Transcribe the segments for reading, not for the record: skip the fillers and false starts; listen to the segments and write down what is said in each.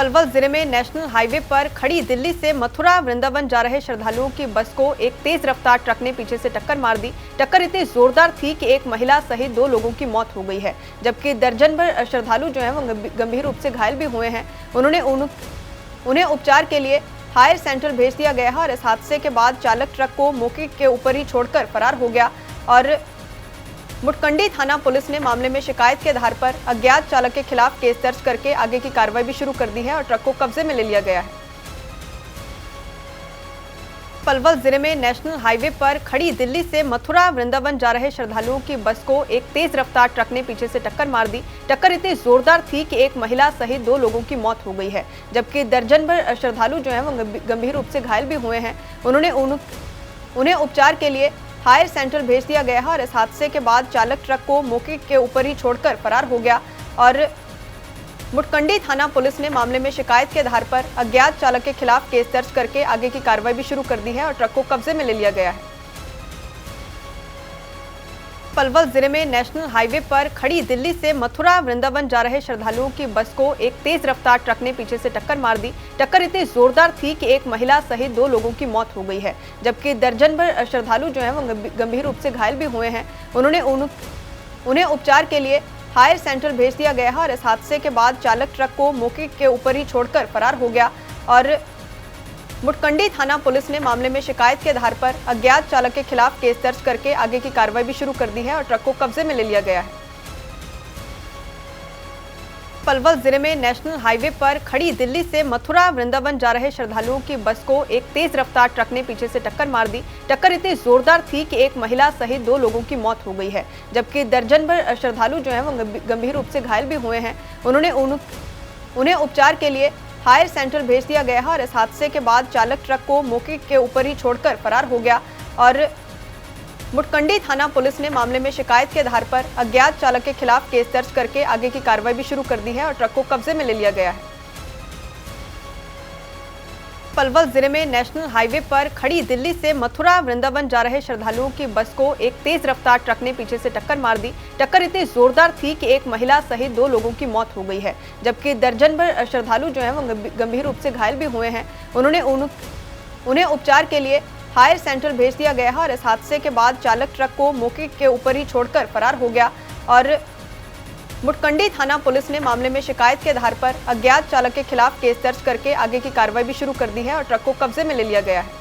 पलवल जिले में national highway पर खड़ी दिल्ली से मथुरा वृंदावन जा रहे श्रद्धालुओं की बस को एक तेज रफ्तार ट्रक ने पीछे से टक्कर मार दी। टक्कर इतनी जोरदार थी कि एक महिला सहित 2 लोगों की मौत हो गई है, जबकि दर्जन भर श्रद्धालु जो हैं वो गंभीर रूप से घायल भी हुए हैं। उन्हें उपचार के लिए हायर सेंटर भेज दिया गया है और इस हादसे के बाद चालक ट्रक को मौके के ऊपर ही छोड़कर फरार हो गया और मुटकंडी थाना पुलिस ने मामले में शिकायत के आधार पर अज्ञात चालक के खिलाफ केस दर्ज करके आगे की कार्रवाई भी शुरू कर दी है और ट्रक को कब्जे में ले लिया गया है। पलवल जिले में नेशनल हाईवे पर खड़ी दिल्ली से मथुरा वृंदावन जा रहे श्रद्धालुओं की बस को एक तेज रफ्तार ट्रक ने पीछे से टक्कर मार दी। टक्कर इतनी जोरदार थी कि एक महिला सहित 2 लोगों की मौत हो गई है, जबकि दर्जन भर श्रद्धालु जो हैं वो गंभीर रूप से घायल भी हुए हैं। उन्हें उपचार के लिए हायर सेंटर भेज दिया गया है और इस हादसे के बाद चालक ट्रक को मौके के ऊपर ही छोड़कर फरार हो गया और मुटकंडी थाना पुलिस ने मामले में शिकायत के आधार पर अज्ञात चालक के खिलाफ केस दर्ज करके आगे की कार्रवाई भी शुरू कर दी है और ट्रक को कब्जे में ले लिया गया है। पलवल जिले में नेशनल हाईवे पर खड़ी दिल्ली से मथुरा वृंदावन जा रहे श्रद्धालुओं की बस को एक तेज रफ्तार ट्रक ने पीछे से टक्कर मार दी। टक्कर इतनी जोरदार थी कि एक महिला सहित 2 लोगों की मौत हो गई है, जबकि दर्जन भर श्रद्धालु जो हैं वो गंभीर रूप से घायल भी हुए हैं। उन्हें उपचार के लिए हायर सेंटर भेज दिया गया है और इस हादसे के बाद चालक ट्रक को मौके के ऊपर ही छोड़कर फरार हो गया और मुटकंडी थाना पुलिस ने मामले में शिकायत के आधार पर अज्ञात चालक के खिलाफ केस दर्ज करके आगे की कार्रवाई भी शुरू कर दी है और ट्रक को कब्जे में ले लिया गया है। पलवल जिले में नेशनल हाईवे पर खड़ी दिल्ली से मथुरा वृंदावन जा रहे श्रद्धालुओं की बस को एक तेज रफ्तार ट्रक ने पीछे से टक्कर मार दी। टक्कर इतनी जोरदार थी कि एक महिला सहित 2 लोगों की मौत हो गई है, जबकि दर्जन भर श्रद्धालु जो हैं वो गंभीर रूप से घायल भी हुए हैं। उन्हें उपचार के लिए हायर सेंटर भेज दिया गया है और इस हादसे के बाद चालक ट्रक को मौके के ऊपर ही छोड़कर फरार हो गया और मुटकंडी थाना पुलिस ने मामले में शिकायत के आधार पर अज्ञात चालक के खिलाफ केस दर्ज करके आगे की कार्रवाई भी शुरू कर दी है और ट्रक को कब्जे में ले लिया गया है। पलवल जिले में नेशनल हाईवे पर खड़ी दिल्ली से मथुरा वृंदावन जा रहे श्रद्धालुओं की बस को एक तेज रफ्तार ट्रक ने पीछे से टक्कर मार दी। टक्कर इतनी जोरदार थी कि एक महिला सहित 2 लोगों की मौत हो गई है, जबकि दर्जन भर श्रद्धालु जो हैं वो गंभीर रूप से घायल भी हुए हैं। उन्हें उपचार के लिए हायर सेंटर भेज दिया गया है और इस हादसे के बाद चालक ट्रक को मौके के ऊपर ही छोड़कर फरार हो गया और मुटकंडी थाना पुलिस ने मामले में शिकायत के आधार पर अज्ञात चालक के खिलाफ केस दर्ज करके आगे की कार्रवाई भी शुरू कर दी है और ट्रक को कब्जे में ले लिया गया है।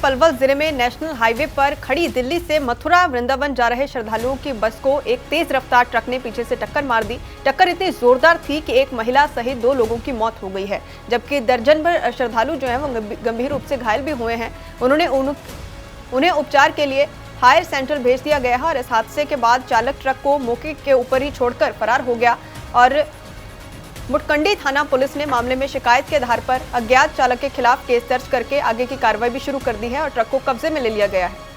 पलवल जिले में नेशनल हाईवे पर खड़ी दिल्ली से मथुरा वृंदावन जा रहे श्रद्धालुओं की बस को एक तेज रफ्तार ट्रक ने पीछे से टक्कर मार दी। टक्कर इतनी जोरदार थी कि एक महिला सहित 2 लोगों की मौत हो गई है, जबकि दर्जन भर श्रद्धालु जो हैं वो गंभीर रूप से घायल भी हुए हैं। उन्हें उपचार के लिए हायर सेंटर भेज दिया गया है और इस हादसे के बाद चालक ट्रक को मौके के ऊपर ही छोड़कर फरार हो गया और मुटकंडी थाना पुलिस ने मामले में शिकायत के आधार पर अज्ञात चालक के खिलाफ केस दर्ज करके आगे की कार्रवाई भी शुरू कर दी है और ट्रक को कब्जे में ले लिया गया है।